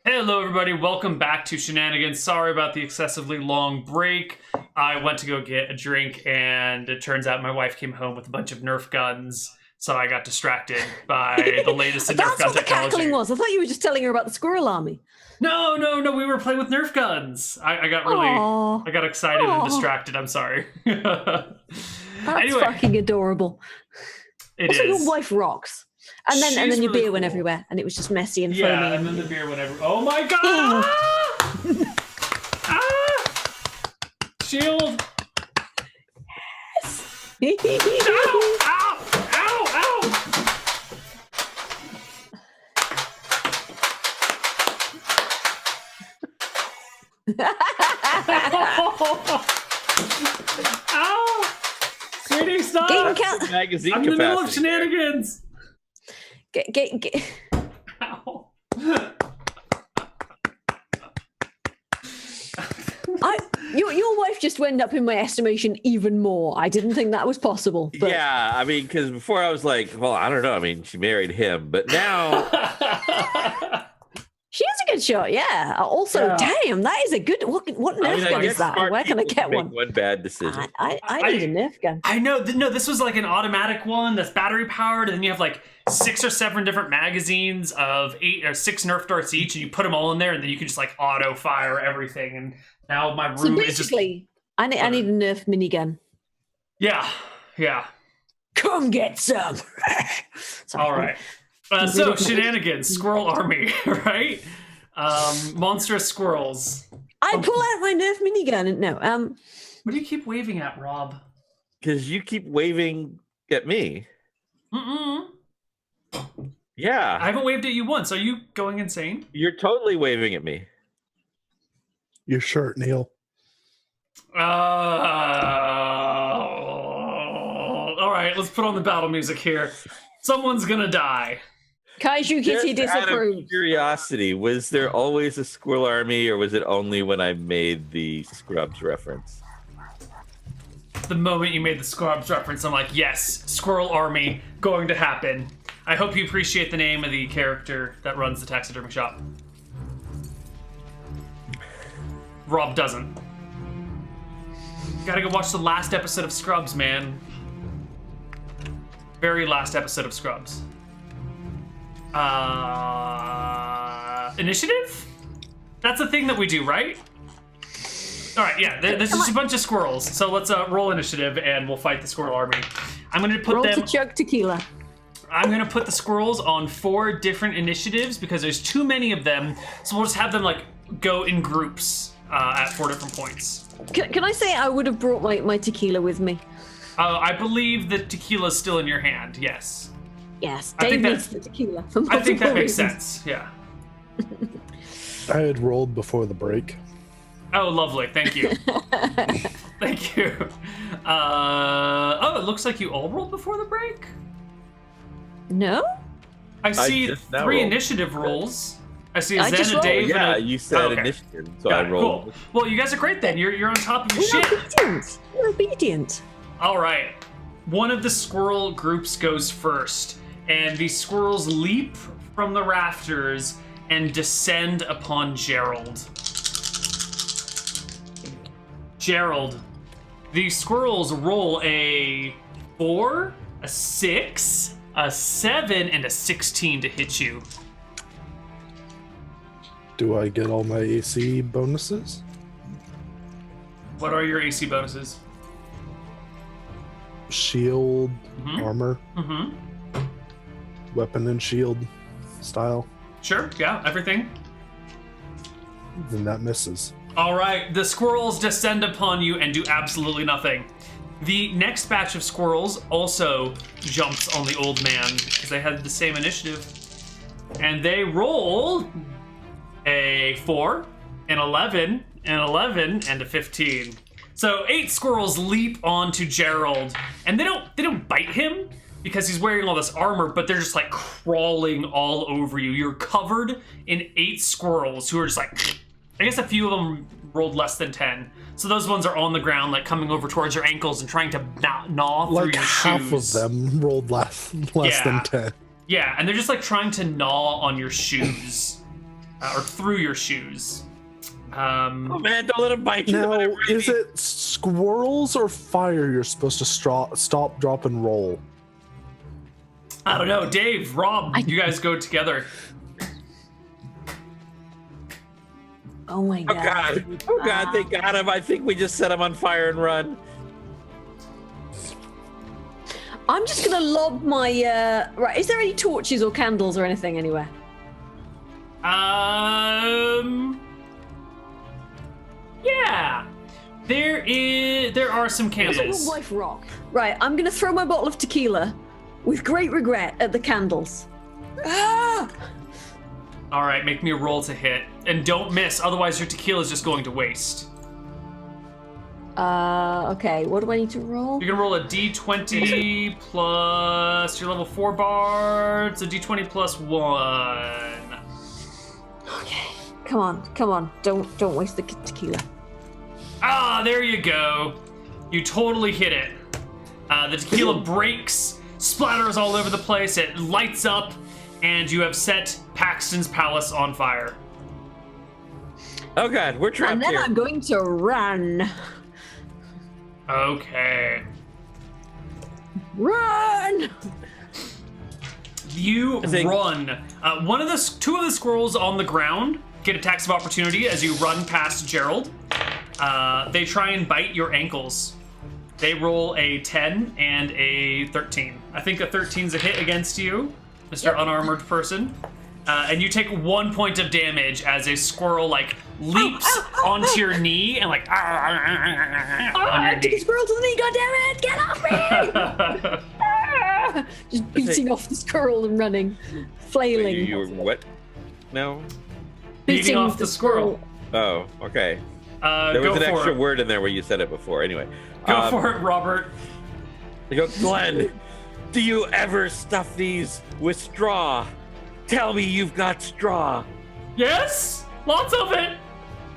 Hello, everybody. Welcome back to Shenanigans. Sorry about the excessively long break. I went to go get a drink, and it turns out my wife came home with a bunch of Nerf guns, so I got distracted by the latest in Nerf That's gun what the technology. cackling was. I thought you were just telling her about the squirrel army. No. We were playing with Nerf guns. I got Aww. I got excited and distracted. I'm sorry. That's Anyway. fucking adorable. It Also, is. your wife rocks. And then She's your really beer went cool. everywhere, and it was just messy and Yeah, foamy. and then the beer went everywhere. Oh my god! Ah! Shield! Ow! Ow! Ow! Ow! Sweetie, stop! Magazine I'm in the middle of capacity there. shenanigans! Get. Ow. Your wife just went up in my estimation even more. I didn't think that was possible. But Yeah, I mean, because before I was like, well, I don't know. I mean, she married him, but now, she is a good shot, yeah. Also, Yeah. Damn, that is a good. What Nerf gun is that? smart Where can I people get make one? one bad decision. I need a Nerf gun. I know. No, this was like an automatic one that's battery powered, and then you have like 6 or 7 different magazines of 8 or 6 Nerf darts each, and you put them all in there, and then you can just like auto fire everything. And now my So room is just basically, I need a Nerf minigun. yeah. Come get some. Sorry. All right. So shenanigans, squirrel army, right? Monstrous squirrels. I pull out my Nerf minigun and no. What do you keep waving at, Rob? Because you keep waving at me. Yeah, I haven't waved at you once. Are you going insane? you're totally waving at me. Your shirt, Neal. All right, let's put on the battle music here. Someone's gonna die. Kaiju Kitty Just out of disapproves. curiosity, was there always a squirrel army, or was it only when I made the Scrubs reference? The moment you made the Scrubs reference, I'm like, yes, squirrel army, going to happen. I hope you appreciate the name of the character that runs the taxidermy shop. Rob doesn't. Gotta go watch the last episode of Scrubs, man. Very last episode of Scrubs. Initiative? That's a thing that we do, right? All right, yeah. There's just a bunch of squirrels, so let's roll initiative and we'll fight the squirrel army. I'm gonna put Roll them. to chug tequila. I'm gonna put the squirrels on 4 different initiatives because there's too many of them, so we'll just have them like go in groups at 4 different points. Can I say I would have brought my tequila with me? I believe the tequila's still in your hand. Yes. Yes, I think Dave that- needs the tequila. For I think that multiple makes reasons. sense. Yeah. I had rolled before the break. Oh, lovely. Thank you. Thank you. It looks like you all rolled before the break. No? I see just now 3 rolled. initiative rolls. I see a I Zen, just a rolled. Dave, Yeah, and a... you said Oh, okay. initiative, so Got I it. rolled. Cool. Well, you guys are great then. You're on top of your You're shit. obedient. You're obedient. All right. One of the squirrel groups goes first, and the squirrels leap from the rafters and descend upon Gerald. Gerald, the squirrels roll a 4, a 6, a 7, and a 16 to hit you. Do I get all my AC bonuses? What are your AC bonuses? Shield, Mhm. armor, Mm-hmm. weapon and shield style. Sure, yeah, everything. Then that misses. All right, the squirrels descend upon you and do absolutely nothing. The next batch of squirrels also jumps on the old man because they had the same initiative. And they roll a 4, an 11, an 11, and a 15. So 8 squirrels leap onto Gerald, and they don't bite him because he's wearing all this armor, but they're just like crawling all over you. You're covered in 8 squirrels who are just like, I guess a few of them rolled less than 10. So those ones are on the ground, like coming over towards your ankles and trying to gnaw through Like your half shoes. of them rolled less Yeah. than 10. Yeah, and they're just like trying to gnaw on your shoes. or through your shoes. Oh man, don't let him bite you. Now, is it squirrels or fire you're supposed to stop, drop, and roll? I don't know, Dave, Rob, you guys go together. Oh my Oh god. god. Oh god, they got him. I think we just set him on fire and run. I'm just gonna lob my right. Is there any torches or candles or anything anywhere? Yeah. There are some There's a candles. real life rock. Right, I'm gonna throw my bottle of tequila with great regret at the candles. Ah! All right, make me a roll to hit, and don't miss, otherwise your tequila is just going to waste. Okay, what do I need to roll? You're gonna roll a d20 plus your level 4 bar. It's a d20 plus 1. Okay, come on, don't waste the tequila. Ah, there you go. You totally hit it. The tequila breaks, splatters all over the place, it lights up, and you have set Paxton's palace on fire. Oh god, we're trapped And then here. I'm going to run. Okay. Run! You run. Two of the squirrels on the ground get attacks of opportunity as you run past Gerald. They try and bite your ankles. They roll a 10 and a 13. I think a 13's a hit against you, Mr. Unarmored person. And you take 1 point of damage as a squirrel leaps onto your knee and on your I took a knee. squirrel to the knee, goddammit! Get off me! Ah! Just beating off the squirrel and running, flailing. You were what? No? Beating off the squirrel. Oh, okay. There was Go an for extra it. word in there where you said it before. Anyway. Go for it, Robert. I go, Glenn, do you ever stuff these with straw? Tell me you've got straw. Yes, lots of it.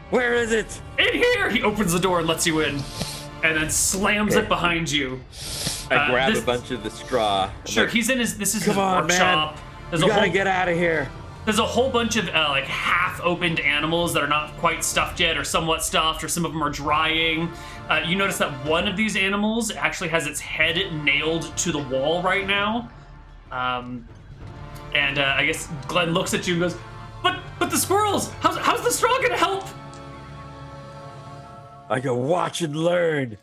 Where is it? In here. He opens the door and lets you in, and then slams it behind you. I grab this- a bunch of the straw. I'm Sure, like, This is Come his on, workshop. man. There's You a gotta whole get out of here. There's a whole bunch of half-opened animals that are not quite stuffed yet, or somewhat stuffed, or some of them are drying. You notice that one of these animals actually has its head nailed to the wall right now. And I guess Glenn looks at you and goes, "But the squirrels! How's the straw gonna help?" I go, watch and learn.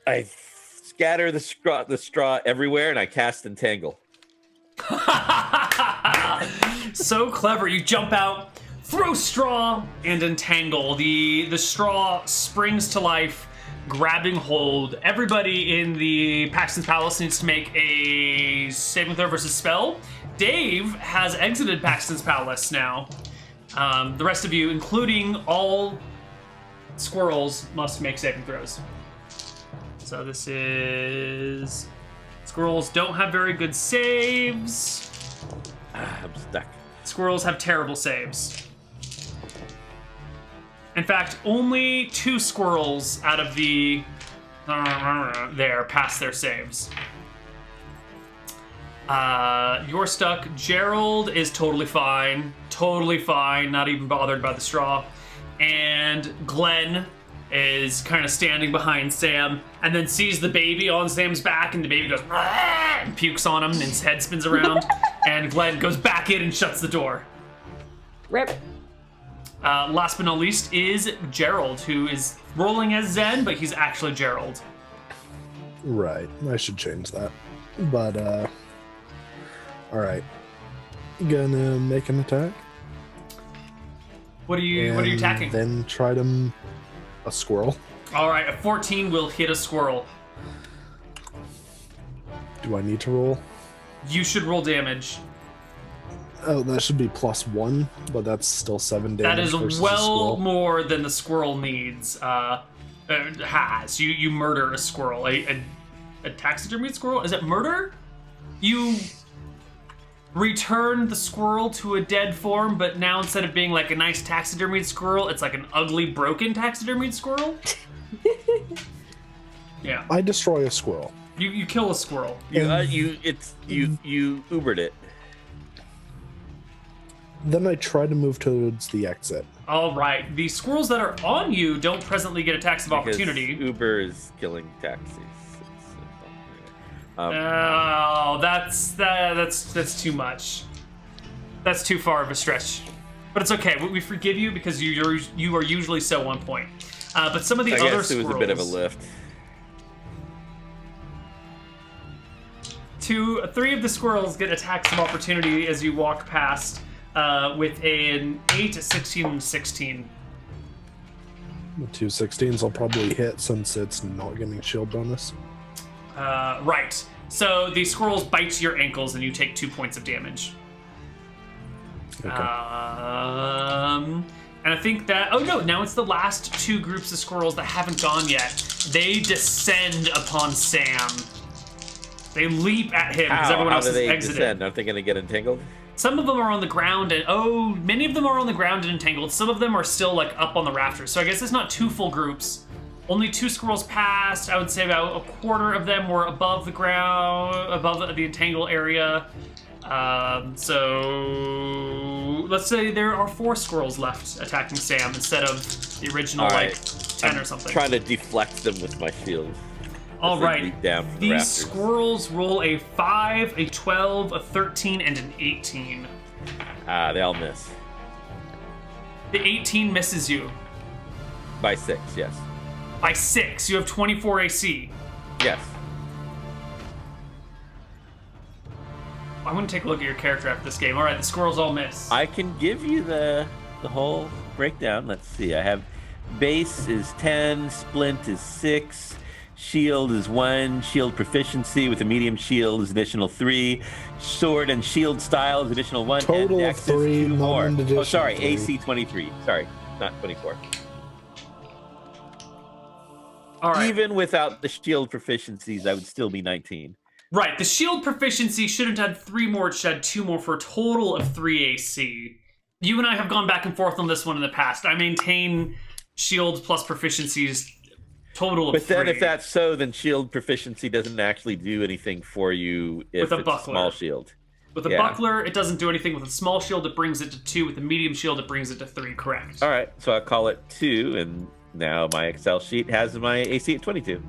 I scatter the straw everywhere, and I cast Entangle. So clever. You jump out, throw straw, and entangle. The straw springs to life, grabbing hold. Everybody in the Paxton's Palace needs to make a saving throw versus spell. Dave has exited Paxton's Palace now. The rest of you, including all squirrels, must make saving throws. So this is... Squirrels don't have very good saves. I'm stuck. Squirrels have terrible saves. In fact, only 2 squirrels out of the there pass their saves. You're stuck. Gerald is totally fine, not even bothered by the straw. And Glenn is kind of standing behind Sam and then sees the baby on Sam's back, and the baby goes "Rah!" and pukes on him, and his head spins around. And Glenn goes back in and shuts the door. Rip. Last but not least is Gerald, who is rolling as Zen, but he's actually Gerald. Right. I should change that. But, alright. Gonna make an attack. What are you attacking? Then try to a squirrel. All right, a 14 will hit a squirrel. Do I need to roll? You should roll damage. Oh, that should be +1, but that's still 7 damage. That is versus a well squirrel. more than the squirrel needs. Has you murder a squirrel? A taxidermied squirrel? Is it murder? You return the squirrel to a dead form, but now instead of being like a nice taxidermied squirrel, it's like an ugly, broken taxidermied squirrel. Yeah. I destroy a squirrel. You kill a squirrel. You Ubered it. Then I try to move towards the exit. All right. The squirrels that are on you don't presently get attacks of opportunity. Uber is killing taxis. Oh, that's too much. That's too far of a stretch. But it's okay. We forgive you because you are usually so on point. But some of the I other guess it was a bit of a lift. 3 of the squirrels get attacks of opportunity as you walk past with an 8, a 16, and 16. The 2 16s will probably hit since it's not getting shield bonus. Right. So the squirrels bite your ankles and you take 2 points of damage. Okay. And I think that... Oh, no. Now it's the last 2 groups of squirrels that haven't gone yet. They descend upon Sam. They leap at him because everyone else has exited. Descend? Aren't they going to get entangled? Some of them are on the ground, and many of them are on the ground and entangled. Some of them are still like up on the rafters. So I guess it's not 2 full groups. Only 2 squirrels passed. I would say about a quarter of them were above the ground, above the entangle area. So let's say there are 4 squirrels left attacking Sam instead of the original 10 or something. Trying to deflect them with my shield. All right. These rafters. squirrels roll a 5, a 12, a 13, and an 18. They all miss. The 18 misses you. By 6, yes. By 6. You have 24 AC. Yes. I'm going to take a look at your character after this game. All right, the squirrels all miss. I can give you the whole breakdown. Let's see. I have base is 10, splint is 6, shield is 1, shield proficiency with a medium shield is additional 3, sword and shield style is additional 1, Total and of 3, 2 more. not an additional Oh, sorry, 3. AC 23. Sorry, not 24. All right. Even without the shield proficiencies, I would still be 19. Right, the shield proficiency shouldn't have had 3 more, it should have 2 more for a total of 3 AC. You and I have gone back and forth on this one in the past. I maintain shield plus proficiencies total of 3. But then if that's so, then shield proficiency doesn't actually do anything for you if With a it's buckler. a small shield. With a buckler, it doesn't do anything. With a small shield, it brings it to 2. With a medium shield, it brings it to 3, correct. All right, so I'll call it 2, and now my Excel sheet has my AC at 22.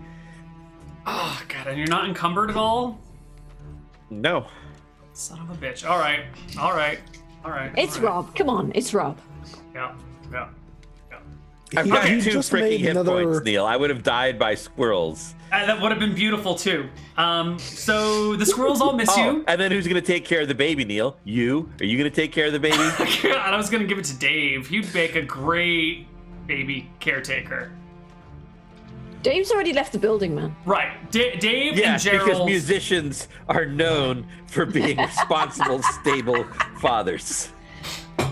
Oh, God, and you're not encumbered at all? No. Son of a bitch. All right. It's all right. Rob. Come on, it's Rob. Yeah. I've got He 2 just freaking made hit another- points, Neal. I would have died by squirrels. That would have been beautiful, too. So the squirrels all miss you. And then who's going to take care of the baby, Neal? You? Are you going to take care of the baby? God, I was going to give it to Dave. He'd make a great baby caretaker. Dave's already left the building, man. Right. Dave and Yes, Gerald. because musicians are known for being responsible, stable fathers.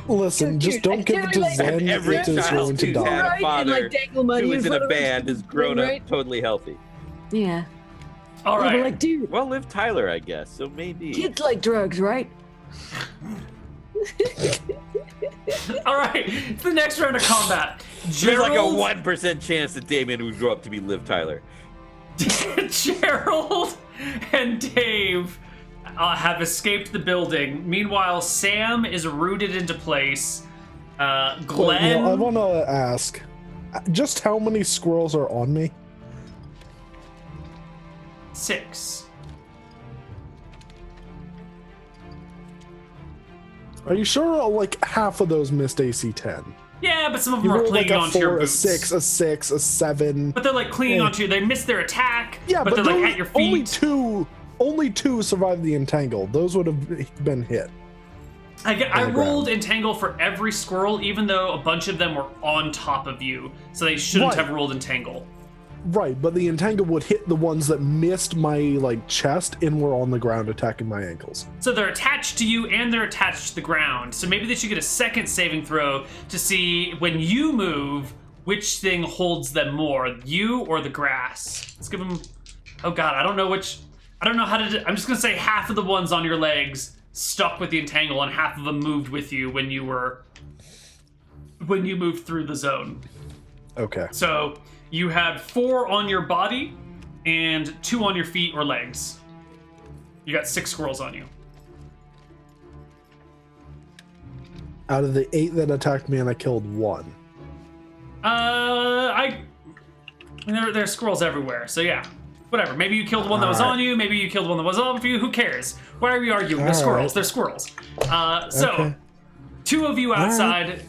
Listen, just Dude, don't give it to like- Zen. And every It is child going to who's die. had a Right, and, father like, dangle money who in is in front a of him. band has grown up Right? totally healthy. Yeah. All They were right. like, dude, Well, live Tyler, I guess. So maybe. kids like drugs, right? All right. It's the next round of combat. There's like a Gerald, 1% chance that Damien would grow up to be Liv Tyler. Gerald and Dave have escaped the building. Meanwhile, Sam is rooted into place. Wait, Glenn. Neal, I want to ask, just how many squirrels are on me? 6. Are you sure like half of those missed AC 10? Yeah, but some of You them are rolled like clinging a onto your 4, a boots. 6, a 6, a 7. But they're like clinging onto you. They missed their attack. Yeah, but they're like those- at your feet. only two survived the entangle. Those would have been hit. I the rolled ground. entangle for every squirrel, even though a bunch of them were on top of you, so they shouldn't Right. have rolled entangle. Right, but the entangle would hit the ones that missed my like chest and were on the ground attacking my ankles. So they're attached to you and they're attached to the ground. So maybe they should get a second saving throw to see when you move, which thing holds them more, you or the grass. Let's give them. Oh God, I don't know which. I don't know how to. I'm just gonna say half of the ones on your legs stuck with the entangle, and half of them moved with you when you moved through the zone. Okay. So you had 4 on your body and 2 on your feet or legs. You got 6 squirrels on you. Out of the 8 that attacked me, and I killed 1. There's squirrels everywhere, so yeah. Whatever. Maybe you killed one that was on you. Maybe you killed one that was off you. Who cares? Why are we arguing? They're squirrels. They're squirrels. So, 2 of you outside,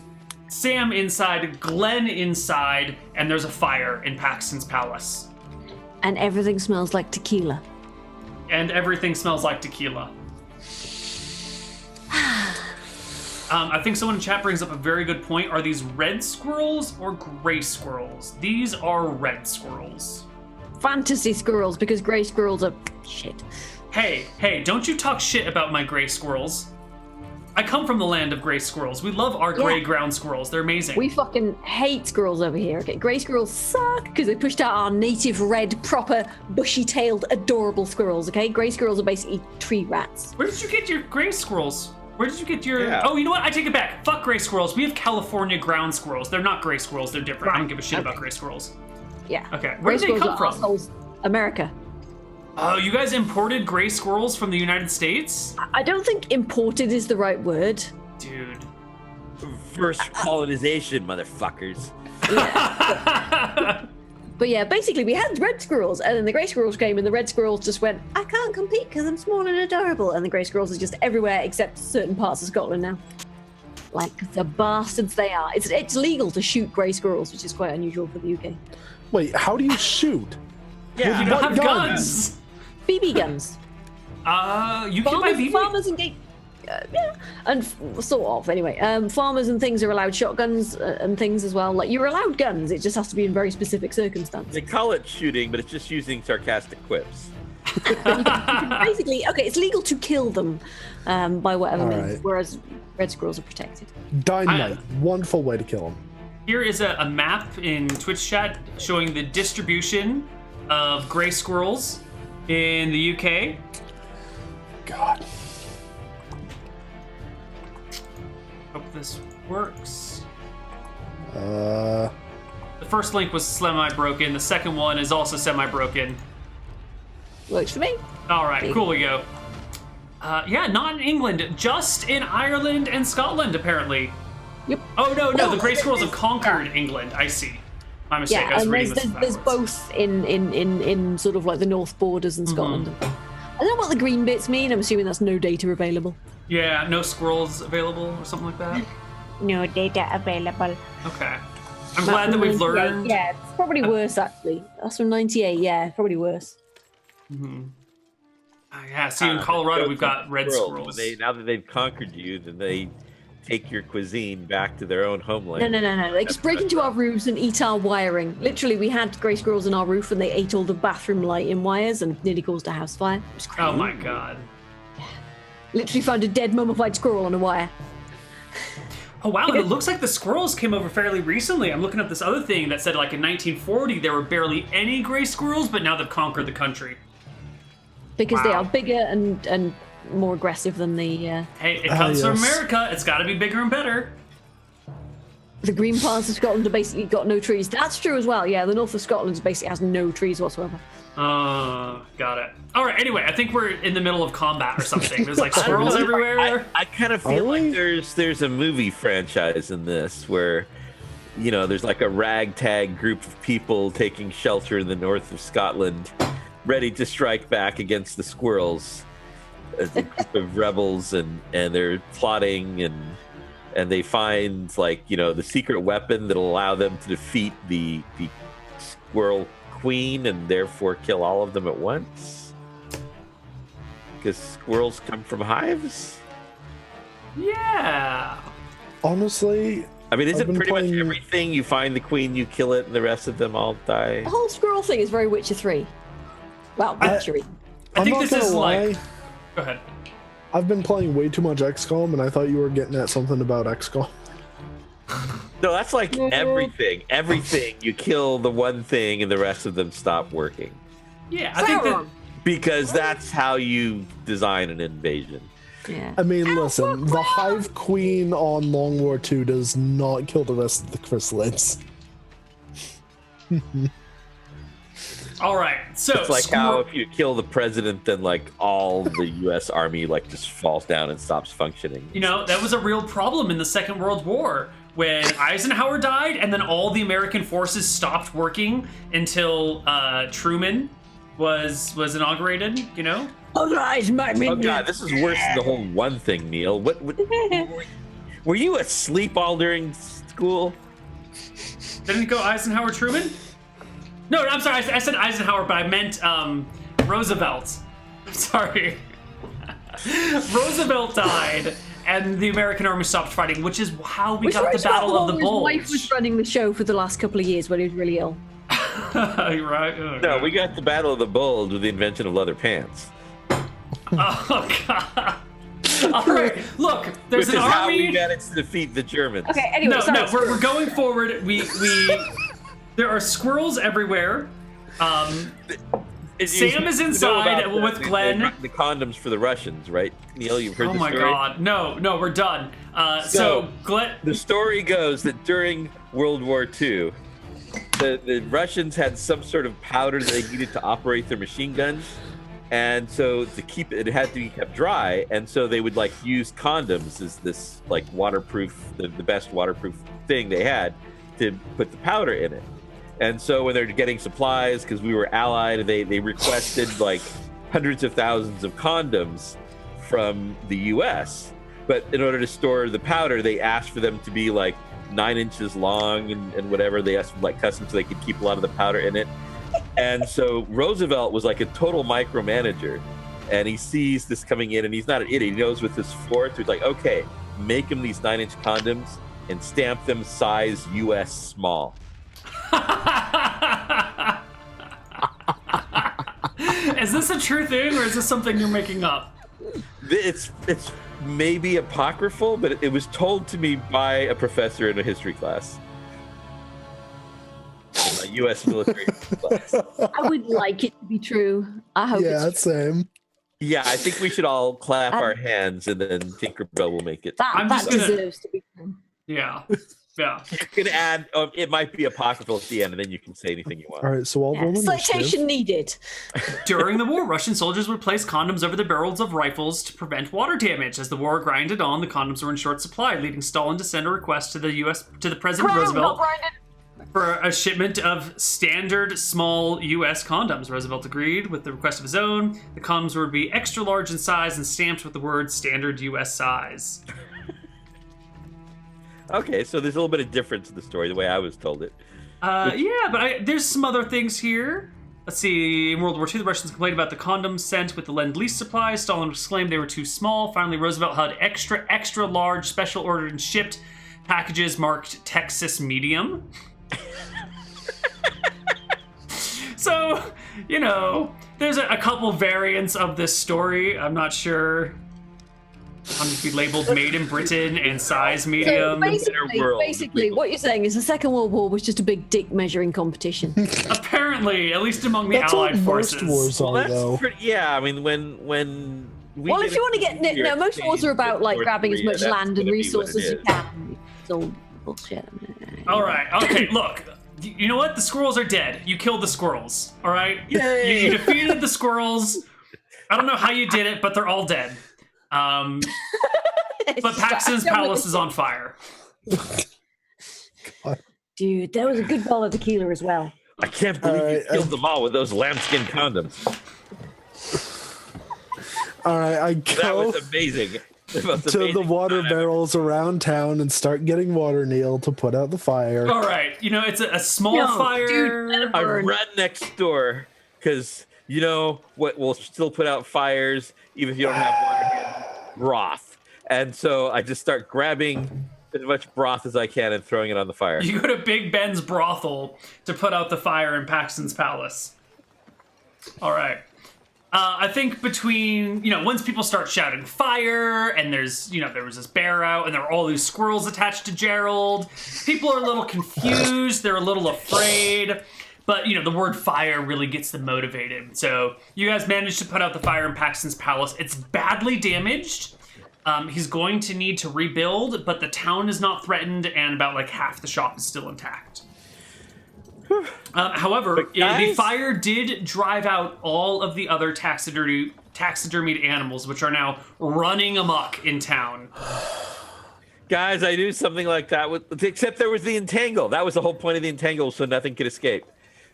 Sam inside, Glenn inside, and there's a fire in Paxton's palace. And everything smells like tequila. And everything smells like tequila. I think someone in chat brings up a very good point. Are these red squirrels or gray squirrels? These are red squirrels. Fantasy squirrels, because gray squirrels are shit. Hey, don't you talk shit about my gray squirrels. I come from the land of gray squirrels. We love our gray ground squirrels. They're amazing. We fucking hate squirrels over here. Okay, gray squirrels suck because they pushed out our native red, proper, bushy-tailed, adorable squirrels. Okay, gray squirrels are basically tree rats. Where did you get your gray squirrels? Where did you get your... Yeah. Oh, you know what? I take it back. Fuck gray squirrels. We have California ground squirrels. They're not gray squirrels. They're different. I don't give a shit about gray squirrels. Yeah. Okay, where did they come from? Assholes. America. Oh, you guys imported gray squirrels from the United States? I don't think imported is the right word. Dude. First colonization, motherfuckers. Yeah. But yeah, basically we had red squirrels, and then the grey squirrels came, and the red squirrels just went, I can't compete because I'm small and adorable. And the grey squirrels are just everywhere except certain parts of Scotland now. Like the bastards they are. It's legal to shoot grey squirrels, which is quite unusual for the UK. Wait, how do you shoot? Yeah, You don't What have guns. BB guns. You can buy BB. Farmers and sort of anyway. Farmers and things are allowed shotguns and things as well. Like you're allowed guns, it just has to be in very specific circumstances. They call it shooting, but it's just using sarcastic quips. You can basically, okay, it's legal to kill them by whatever means, right. whereas red squirrels are protected. Dynamite. Wonderful way to kill them. Here is a map in Twitch chat showing the distribution of gray squirrels in the UK. God. Hope this works. Uh, The first link was semi-broken. The second one is also semi-broken. Works for me. All right, cool we go. Yeah, not in England, just in Ireland and Scotland, apparently. Yep. Oh, no, Well, the Grey Squirrels have conquered England. I see. My mistake, I Yeah, was and reading there's this both in sort of like the north borders in Scotland. I don't know what the green bits mean. I'm assuming that's no data available. Yeah, no squirrels available or something like that. No data available. Okay. I'm glad that we've learned. Yeah, it's probably worse actually. That's from 98. Yeah, probably worse. Yeah, see, in Colorado, we've got red squirrels. Now that they've conquered you, then they take your cuisine back to their own homeland. No. They just break into our roofs and eat our wiring. Literally, we had grey squirrels in our roof and they ate all the bathroom lighting wires and nearly caused a house fire. It was crazy. Oh my god. Literally found a dead mummified squirrel on a wire. Oh wow, and it looks like the squirrels came over fairly recently. I'm looking at this other thing that said like in 1940 there were barely any gray squirrels, but now they've conquered the country. Because they Wow. are bigger and more aggressive than the Hey, it comes from yes. America. It's got to be bigger and better. green parts of Scotland have basically got no trees. That's true as well. Yeah, the north of Scotland basically has no trees whatsoever. Got it. All right. Anyway, I think we're in the middle of combat or something. There's like squirrels everywhere. I kind of feel Are like we? there's a movie franchise in this where, you know, there's like a ragtag group of people taking shelter in the north of Scotland, ready to strike back against the squirrels. A group of rebels, and they're plotting, and they find, like, you know, the secret weapon that'll allow them to defeat the squirrel queen and therefore kill all of them at once. Because squirrels come from hives. Yeah. honestly, I mean, I've isn't been pretty much playing- everything you find the queen, you kill it, and the rest of them all die? The whole squirrel thing is very Witcher 3. Well, Witchery. I I'm think not this gonna is lie. like. Go ahead. I've been playing way too much XCOM, and I thought you were getting at something about XCOM. No, that's like everything. Everything, you kill the one thing, and the rest of them stop working. Yeah, I think that. Because that's how you design an invasion. Yeah. I mean, listen, the Hive Queen on Long War 2 does not kill the rest of the chrysalids. All right, so It's like how if you kill the president, then like all the U.S. Army like just falls down and stops functioning. You know, that was a real problem in the Second World War when Eisenhower died, and then all the American forces stopped working until Truman was inaugurated. You know. All right, my Oh minion. god, this is worse than the whole one thing, Neal. What were you asleep all during school? Didn't it go Eisenhower Truman? No, I'm sorry. I said Eisenhower, but I meant Roosevelt. I'm sorry. Roosevelt died, and the American army stopped fighting, which is how we got the Battle of the Bulge. His wife was running the show for the last couple of years when he was really ill. You're right. Oh, No, we got the Battle of the Bulge with the invention of leather pants. Oh god. All right, look. There's Which an is how army. we managed to defeat the Germans. Okay, anyway, No, we're going forward. We there are squirrels everywhere. Sam is inside with Glenn. The condoms for the Russians, right? Neal, you've heard Oh the my story? god. No, we're done. So Glenn. The story goes that during World War II, the Russians had some sort of powder that they needed to operate their machine guns. And so to keep it had to be kept dry, and so they would like use condoms as this like waterproof, the best waterproof thing they had to put the powder in it. And so when they're getting supplies, because we were allied, they requested like hundreds of thousands of condoms from the U.S. But in order to store the powder, they asked for them to be like 9 inches long and whatever. They asked for like custom so they could keep a lot of the powder in it. And so Roosevelt was like a total micromanager, and he sees this coming in, and he's not an idiot. He knows with this force, he's like, okay, make him these 9-inch condoms and stamp them size U.S. small. Is this a true thing, or is this something you're making up? It's maybe apocryphal, but it was told to me by a professor in a history class. In my U.S. military class. I would like it to be true. I hope Yeah, it's same. Yeah, I think we should all clap our hands, and then Tinkerbell will make it. I'm that just gonna- deserves to be true. Yeah. You can add, it might be apocryphal at the end, and then you can say anything you want. All right, so I'll roll initiative. Citation needed. During the war, Russian soldiers would place condoms over the barrels of rifles to prevent water damage. As the war grinded on, the condoms were in short supply, leading Stalin to send a request to the President Roosevelt for a shipment of standard small U.S. condoms. Roosevelt agreed with the request of his own. The condoms would be extra large in size and stamped with the word standard U.S. size. Okay, so there's a little bit of difference in the story, the way I was told it. Yeah, but there's some other things here. Let's see. In World War II, the Russians complained about the condoms sent with the Lend-Lease supplies. Stalin exclaimed they were too small. Finally, Roosevelt had extra large, special ordered and shipped packages marked Texas medium. So, you know, there's a couple variants of this story. I'm not sure. I'm to be labeled made in Britain and size So medium. basically, what you're saying is the Second World War was just a big dick measuring competition. Apparently, at least among the That's what Allied most forces. wars Well, are, that's though. pretty, yeah, I mean, when we Well, did if you want to get here no, at most wars are about like North grabbing as Korea, much that's land and gonna be what resources it as you is. can. It's all bullshit. All right. Okay. Look. You know what? The squirrels are dead. You killed the squirrels. All right. Yay! You defeated the squirrels. I don't know how you did it, but they're all dead. But Paxton's palace is on fire. Dude, there was a good bottle of tequila as well. I can't believe you killed them all with those lambskin condoms. All right, I That go was amazing. The most to the amazing water time ever. barrels around town and start getting water, Neal, to put out the fire. All right. You know, it's a small No, fire. dude, let it I burn. run next door because you know what will still put out fires even if you don't have water. Broth, and so I just start grabbing as much broth as I can and throwing it on the fire. You go to Big Ben's brothel to put out the fire in Paxton's palace. All right. I think between, once people start shouting fire and there was this bear out and there were all these squirrels attached to Gerald, people are a little confused. They're a little afraid. But, the word fire really gets them motivated. So you guys managed to put out the fire in Paxton's palace. It's badly damaged. He's going to need to rebuild, but the town is not threatened and about like half the shop is still intact. However, But the guys- fire did drive out all of the other taxidermied animals, which are now running amok in town. Guys, I knew something like that, except there was the entangle. That was the whole point of the entangle, so nothing could escape.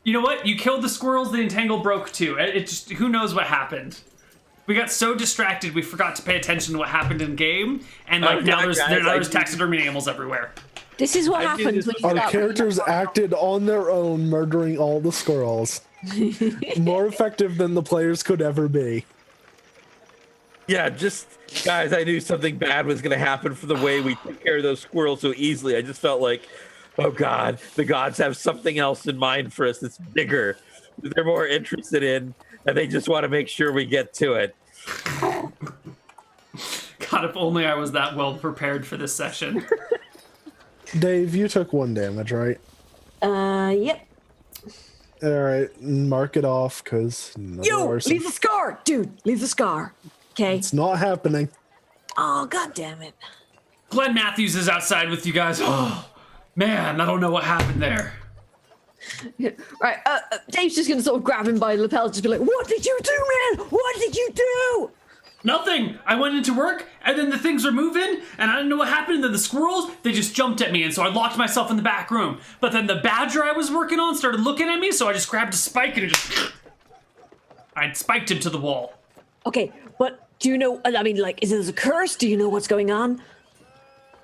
You know what? You killed the squirrels, the entangle broke too. It just, who knows what happened. We got so distracted we forgot to pay attention to what happened in game, and like Okay, now there's guys, taxidermy animals everywhere. This is what I do happens this- when you Our start characters acted on their own, murdering all the squirrels. More effective than the players could ever be. Yeah, just guys, I knew something bad was going to happen for the way we took care of those squirrels so easily. I just felt like, oh God, the gods have something else in mind for us that's bigger, that they're more interested in, and they just want to make sure we get to it. God, if only I was that well prepared for this session. Dave, you took 1 damage, right? Yep. All right, mark it off, because Yo, leave the scar, dude. Leave the scar. Okay. it's not happening. Oh, god damn it. Glenn Matthews is outside with you guys. Oh, man, I don't know what happened there. Right, Dave's just gonna sort of grab him by the lapel, just be like, "What did you do, man? What did you do?" Nothing. I went into work, and then the things were moving, and I didn't know what happened. And then the squirrels, they just jumped at me, and so I locked myself in the back room. But then the badger I was working on started looking at me, so I just grabbed a spike and I spiked him to the wall. Okay, but do you know? I mean, like, is this a curse? Do you know what's going on?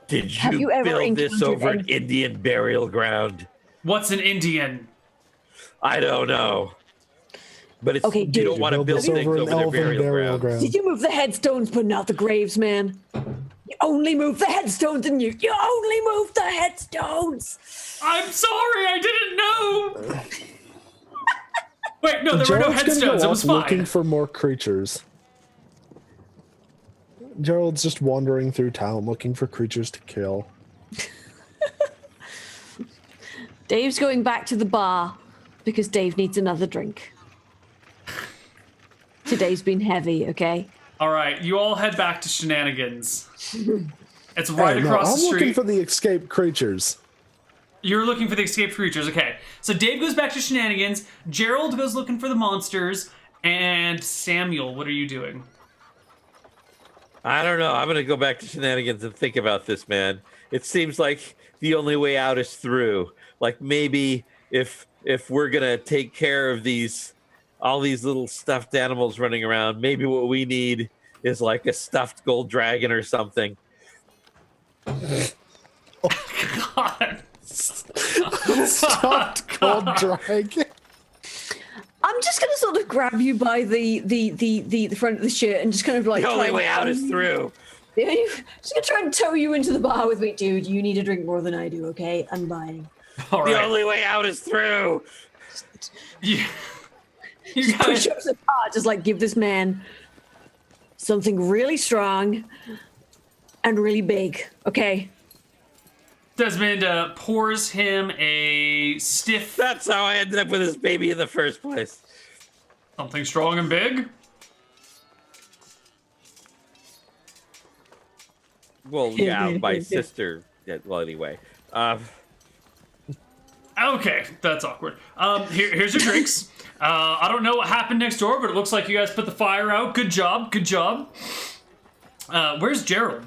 Did Have you you ever build this encountered over an any- Indian burial ground? What's an Indian? I don't know. But it's, Okay, you dude. don't want to Build build this things over over an their elven burial ground. Did you move the headstones, but not the graves, man? You only moved the headstones, didn't you? You only moved the headstones. I'm sorry, I didn't know. Wait, no, there were no Gerald's gonna go headstones. It was off looking fine. for more creatures. Gerald's just wandering through town looking for creatures to kill. Dave's going back to the bar because Dave needs another drink. Today's been heavy, okay? All right, you all head back to Shenanigans. It's right Hey, no, across I'm the street. looking for the escaped creatures. You're looking for the escaped creatures. Okay. So Dave goes back to Shenanigans. Gerald goes looking for the monsters. And Samuel, what are you doing? I don't know. I'm going to go back to Shenanigans and think about this, man. It seems like the only way out is through. Like maybe if we're going to take care of all these little stuffed animals running around, maybe what we need is like a stuffed gold dragon or something. God. Stuffed gold dragon. I'm just gonna sort of grab you by the front of the shirt and just kind of like The only try way and- out is through. Yeah, just gonna try and tow you into the bar with me, dude. You need a drink more than I do, okay? I'm buying. All The right. only way out is through. You Push guys, up the bar, just like give this man something really strong and really big, okay? Desmond pours him a stiff That's how I ended up with this baby in the first place. something strong and big. Well, yeah, my sister. Yeah, well, anyway. Okay, that's awkward. Here's your drinks. I don't know what happened next door, but it looks like you guys put the fire out. Good job. Good job. Where's Gerald?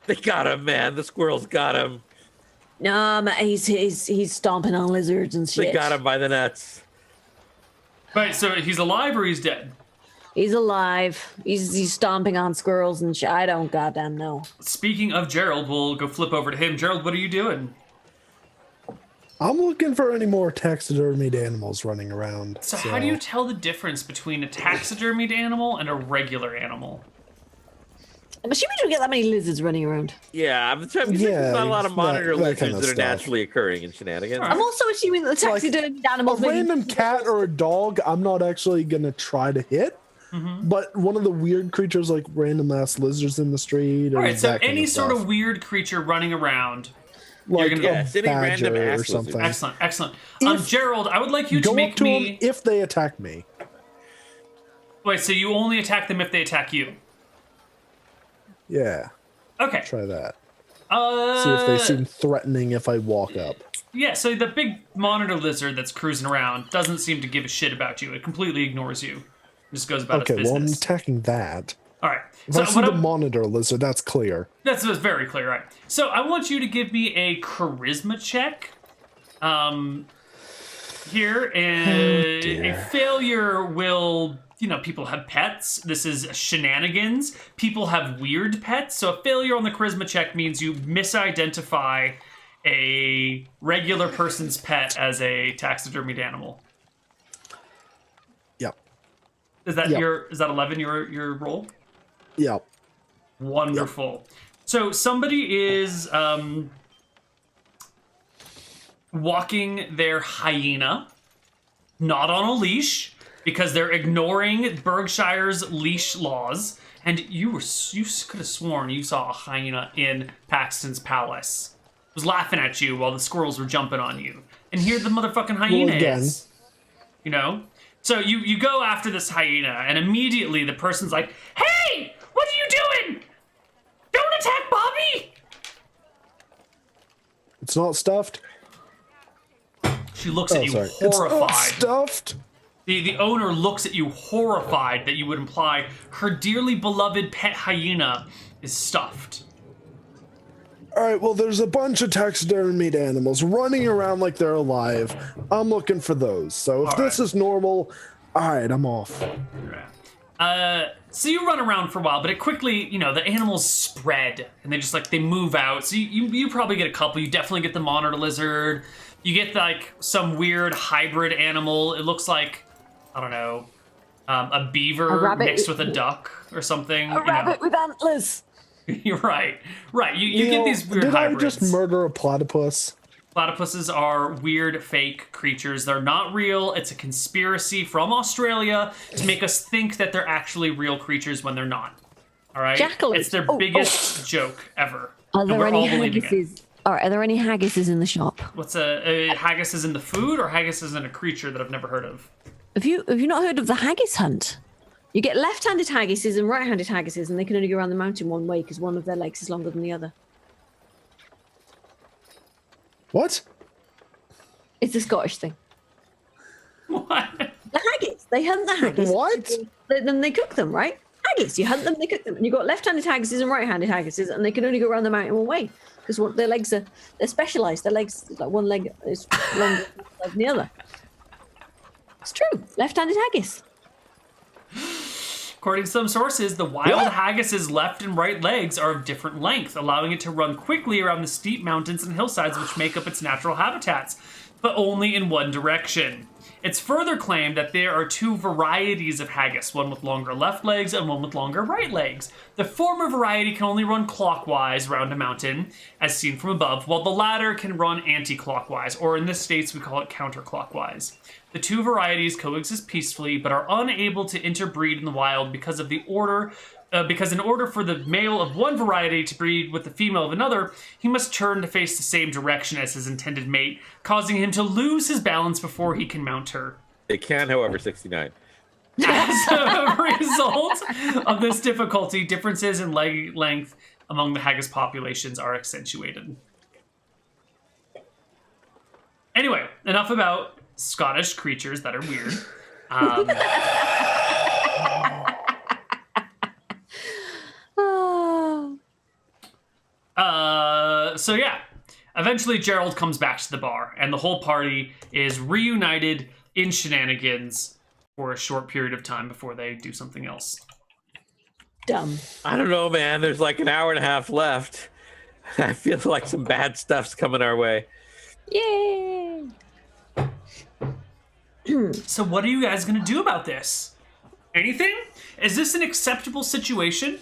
They got him, man. The squirrels got him. No, he's stomping on lizards and shit. They got him by the nuts. Wait, so he's alive or he's dead? He's alive. He's stomping on squirrels and shit. I don't goddamn know. Speaking of Gerald, we'll go flip over to him. Gerald, what are you doing? I'm looking for any more taxidermied animals running around. So how do you tell the difference between a taxidermied animal and a regular animal? I'm assuming you don't get that many lizards running around. Yeah, I'm trying to Yeah, there's not a lot of that- monitor that lizards kind of that are stuff. naturally occurring in Shenanigans. Alright. I'm also assuming that the taxidermied A animals maybe- random cat or a dog, I'm not actually gonna try to hit. But one of the weird creatures, like random ass lizards in the street, or All right, so that kind any sort stuff. of weird creature running around. like gonna- a Yes, any random badger ass or lizard. something. Excellent, excellent. If- Gerald, I would like you to Go up make to me. them if they attack me. Wait, so you only attack them if they attack you? Yeah, Okay. try that. See if they seem threatening if I walk up. Yeah, so the big monitor lizard that's cruising around doesn't seem to give a shit about you. It completely ignores you. It just goes about its Okay, business. well, I'm attacking that. All right. If I see the monitor lizard, that's clear. That's very clear, right? So I want you to give me a charisma check. Here, a failure will, people have pets. This is Shenanigans. People have weird pets. So a failure on the charisma check means you misidentify a regular person's pet as a taxidermied animal. Yep. Is that is that 11 your roll? Yep. Wonderful. Yep. So somebody is walking their hyena, not on a leash, because they're ignoring Berkshire's leash laws. And you could have sworn you saw a hyena in Paxton's palace. It was laughing at you while the squirrels were jumping on you. And here the motherfucking hyena is. So you go after this hyena, and immediately the person's like, "Hey, what are you doing? Don't attack Bobby!" It's not stuffed. She looks at you horrified. It's not stuffed. The owner looks at you horrified that you would imply her dearly beloved pet hyena is stuffed. All right, well, there's a bunch of taxidermied animals running around like they're alive. I'm looking for those. So if this is normal, all right, I'm off. So you run around for a while, but it quickly, the animals spread and they move out. So you probably get a couple. You definitely get the monitor lizard. You get some weird hybrid animal. It looks like, I don't know, a beaver mixed with a duck or something. A rabbit with antlers. You're right. You get these weird hybrids. Did I just murder a platypus? Platypuses are weird, fake creatures. They're not real. It's a conspiracy from Australia to make us think that they're actually real creatures when they're not. All right? Jackalers. It's their biggest joke ever. Are there any haggises? Are there any haggises in the shop? What's a haggis is in the food, or haggis is in a creature that I've never heard of? Have you not heard of the haggis hunt? You get left-handed haggises and right-handed haggises, and they can only go around the mountain one way because one of their legs is longer than the other. What? It's a Scottish thing. What? The haggis. They hunt the haggis. What? Then they cook them, right? Haggis. You hunt them, they cook them. And you've got left-handed haggises and right-handed haggises, and they can only go around the mountain one way because their legs they're specialised. Their legs, like one leg is longer than the other. It's true. Left-handed haggis. According to some sources, the wild haggis's left and right legs are of different length, allowing it to run quickly around the steep mountains and hillsides which make up its natural habitats, but only in one direction. It's further claimed that there are two varieties of haggis, one with longer left legs and one with longer right legs. The former variety can only run clockwise around a mountain, as seen from above, while the latter can run anti-clockwise, or in this states we call it counterclockwise. The two varieties coexist peacefully, but are unable to interbreed in the wild because in order for the male of one variety to breed with the female of another, he must turn to face the same direction as his intended mate, causing him to lose his balance before he can mount her. It can, however, 69. As a result of this difficulty, differences in leg length among the haggis populations are accentuated. Anyway, enough about Scottish creatures that are weird. So yeah, eventually Gerald comes back to the bar, and the whole party is reunited in Shenanigans for a short period of time before they do something else. Dumb. I don't know, man. There's like an hour and a half left. I feel like some bad stuff's coming our way. Yay! So what are you guys going to do about this? Anything? Is this an acceptable situation?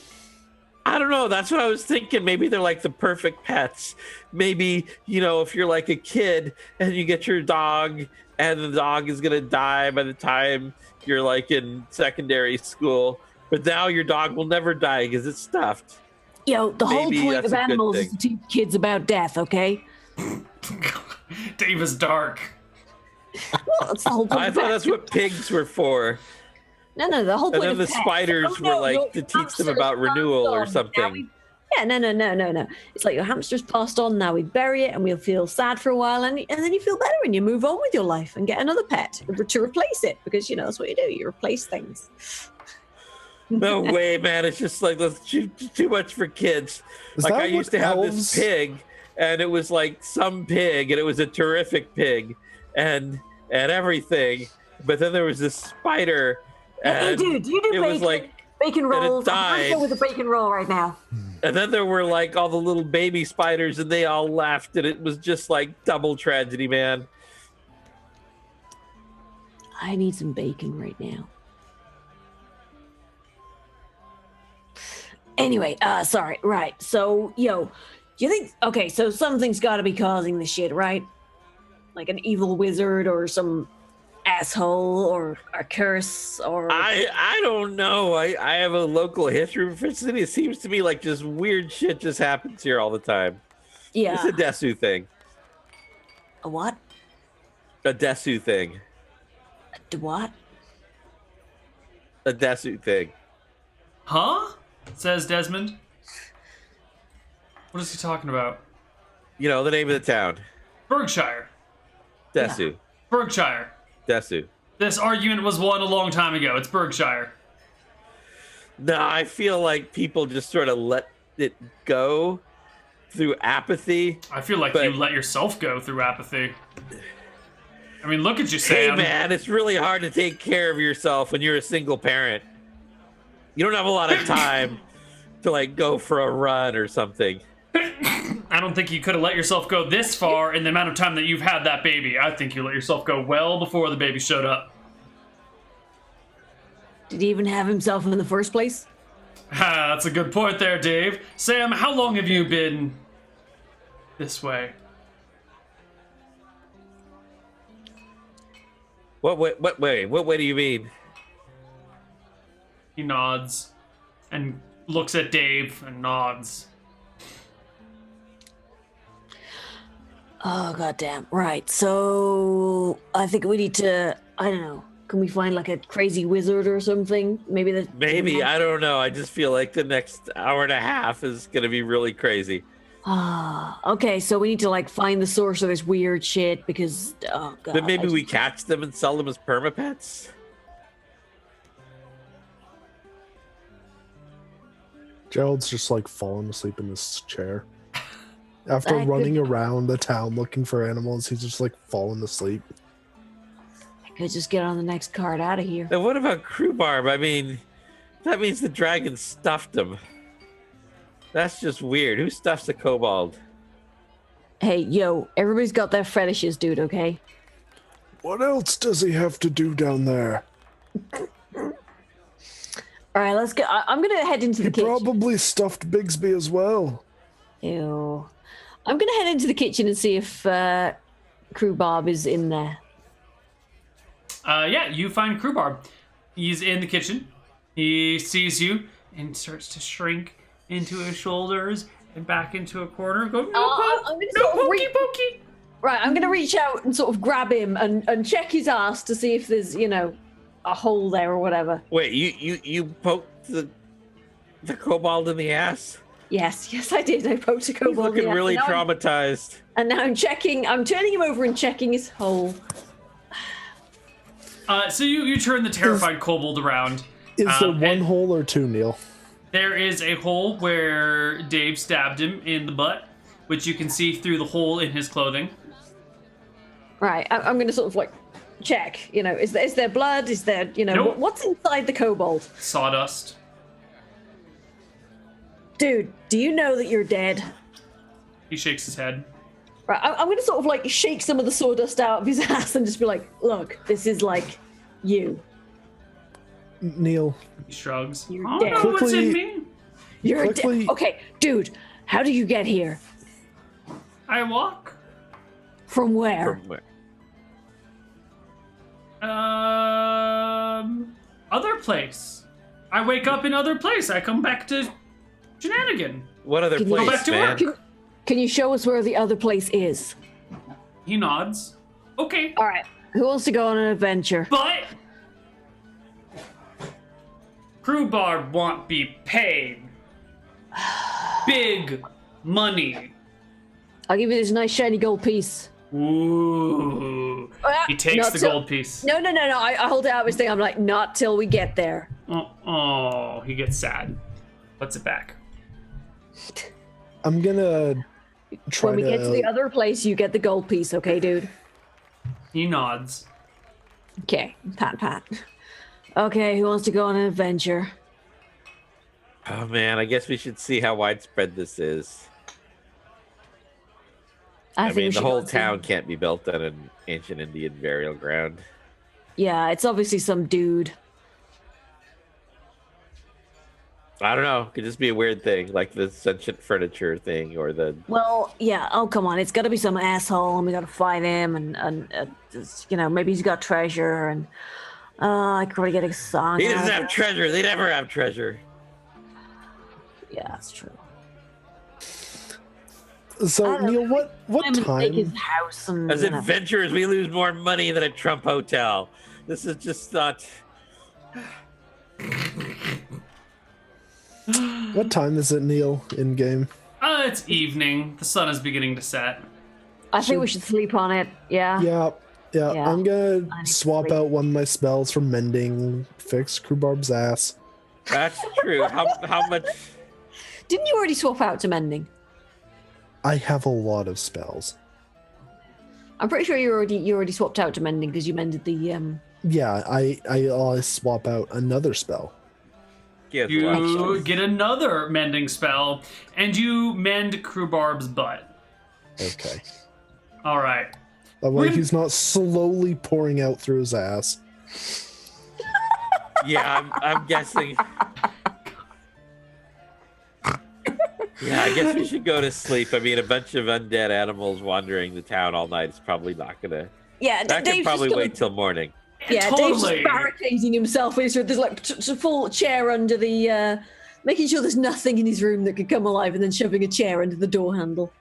I don't know. That's what I was thinking. Maybe they're like the perfect pets. Maybe, if you're like a kid and you get your dog and the dog is going to die by the time you're like in secondary school, but now your dog will never die because it's stuffed. Yo, the whole Maybe point of animals is to teach kids about death, okay? Dave is dark. Well, that's the whole point. I thought that's what pigs were for. No, the whole point. And then the spiders were like to teach them about renewal or something. Yeah, no. It's like your hamster's passed on. Now we bury it, and we'll feel sad for a while, and then you feel better, and you move on with your life and get another pet to replace it, because that's what you do. You replace things. No way, man. It's just like that's too much for kids. Is Like that I used to what have elves- this pig, and it was like some pig, and it was a terrific pig, and everything. But then there was this spider, Hey, and dude, you do it was like, bacon rolls. died. I'm go with a bacon roll right now. and then there were like all the little baby spiders, and they all left, and it was just like double tragedy, man. I need some bacon right now. Anyway, sorry, right. So, do you think, okay, so something's got to be causing this shit, right? Like an evil wizard or some asshole or a curse or... I don't know. I have a local history proficiency. It seems to me like just weird shit just happens here all the time. Yeah. It's a Desu thing. A what? A Desu thing. A what? A Desu thing. Huh? Says Desmond. What is he talking about? You know, the name of the town. Berkshire. Desu. Berkshire. Desu. This argument was won a long time ago. It's Berkshire. No, I feel like people just sort of let it go through apathy. I feel like But- you let yourself go through apathy. I mean, look at you, Hey, Sam. man, it's really hard to take care of yourself when you're a single parent. You don't have a lot of time to, like, go for a run or something. I don't think you could have let yourself go this far in the amount of time that you've had that baby. I think you let yourself go well before the baby showed up. Did he even have himself in the first place? Ah, that's a good point there, Dave. Sam, how long have you been this way? What way do you mean? He nods and looks at Dave and nods. Oh, goddamn. Right. So I think we need to, I don't know. Can we find like a crazy wizard or something? Maybe, I don't know. I just feel like the next hour and a half is going to be really crazy. Okay, so we need to like find the source of this weird shit because, oh god. Then maybe we catch them and sell them as permapets? Gerald's just like falling asleep in this chair. After I running could- around the town looking for animals, he's just like falling asleep. I could just get on the next card out of here. Then what about Krob? I mean, that means the dragon stuffed him. That's just weird. Who stuffs a kobold? Hey, yo, everybody's got their fetishes, dude, okay? What else does he have to do down there? All right, let's go. I'm going to head into He the kitchen. probably stuffed Bigsby as well. Ew. I'm going to head into the kitchen and see if Krob is in there. Yeah, you find Krob. He's in the kitchen. He sees you and starts to shrink into his shoulders and back into a corner. Go, no, I'm gonna no sort of pokey pokey. Right, I'm going to reach out and sort of grab him and check his ass to see if there's, a hole there or whatever. Wait, you poked the kobold in the ass? Yes, I did. I poked a He's kobold. looking in the ass, really and now I'm- traumatized. And now I'm turning him over and checking his hole. So you turn the terrified kobold around. Is there one and hole or two, Neal? There is a hole where Dave stabbed him in the butt, which you can see through the hole in his clothing. Right, I'm going to sort of like check, is there blood? Is there, Nope. what's inside the kobold? Sawdust. Dude, do you know that you're dead? He shakes his head. Right, I'm going to sort of like shake some of the sawdust out of his ass and just be like, look, this is like you. Neal, He shrugs. You're I dead. don't know what's in Quickly- me. You're Quickly- dead. Okay, dude, how do you get here? I walk. From where? From where? Other place. I wake up in other place. I come back to Shenanigans. What other Can you place, go back to man? work? Can you show us where the other place is? He nods. Okay. All right, who wants to go on an adventure? But Krob won't be paid. big money. I'll give you this nice shiny gold piece. Ooh. He takes the gold piece. No. I hold it out his thing. I'm like, not till we get there. Oh, he gets sad. Puts it back. I'm gonna try When we get to the other place, you get the gold piece, okay, dude? He nods. Okay, pat. Okay, who wants to go on an adventure? Oh man, I guess we should see how widespread this is. I think we mean, the should whole go see. town can't be built on an ancient Indian burial ground. Yeah, it's obviously some dude. I don't know. Could just be a weird thing, like the sentient furniture thing, or the. Well, yeah. Oh, come on. It's got to be some asshole, and we got to fight him, and you know, maybe he's got treasure, and I could probably get a song. He out doesn't of have it. treasure. They never have treasure. Yeah, that's true. So Neal, what I'm gonna take his time? house and As adventurers, we lose more money than a Trump hotel. This is just not. What time is it, Neal, in game? It's evening. The sun is beginning to set. I think we should sleep on it. Yeah. Yeah. Yeah. I'm gonna I need to swap sleep. out one of my spells for mending, fix Krubarb's ass. That's true. How much? Didn't you already swap out to mending? I have a lot of spells. I'm pretty sure you already swapped out to mending because you mended the Yeah, I swap out another spell. Yes, You get another mending spell, and you mend Krubarb's butt. Okay. All right. That way We're- he's not slowly pouring out through his ass. Yeah, I'm guessing. Yeah, I guess we should go to sleep. I mean, a bunch of undead animals wandering the town all night is probably not gonna. yeah. That could Dave's probably just wait till morning. Yeah, Dave's totally. just barricading himself. There's like a full chair under the, making sure there's nothing in his room that could come alive, and then shoving a chair under the door handle.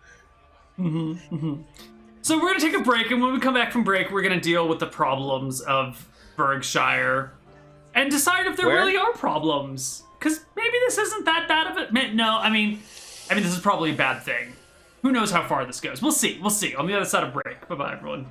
So we're gonna take a break, and when we come back from break, we're gonna deal with the problems of Bergshire, and decide if there Where? really are problems. Because maybe this isn't that bad of it. No, I mean, this is probably a bad thing. Who knows how far this goes? We'll see. On the other side of break. Bye-bye, everyone.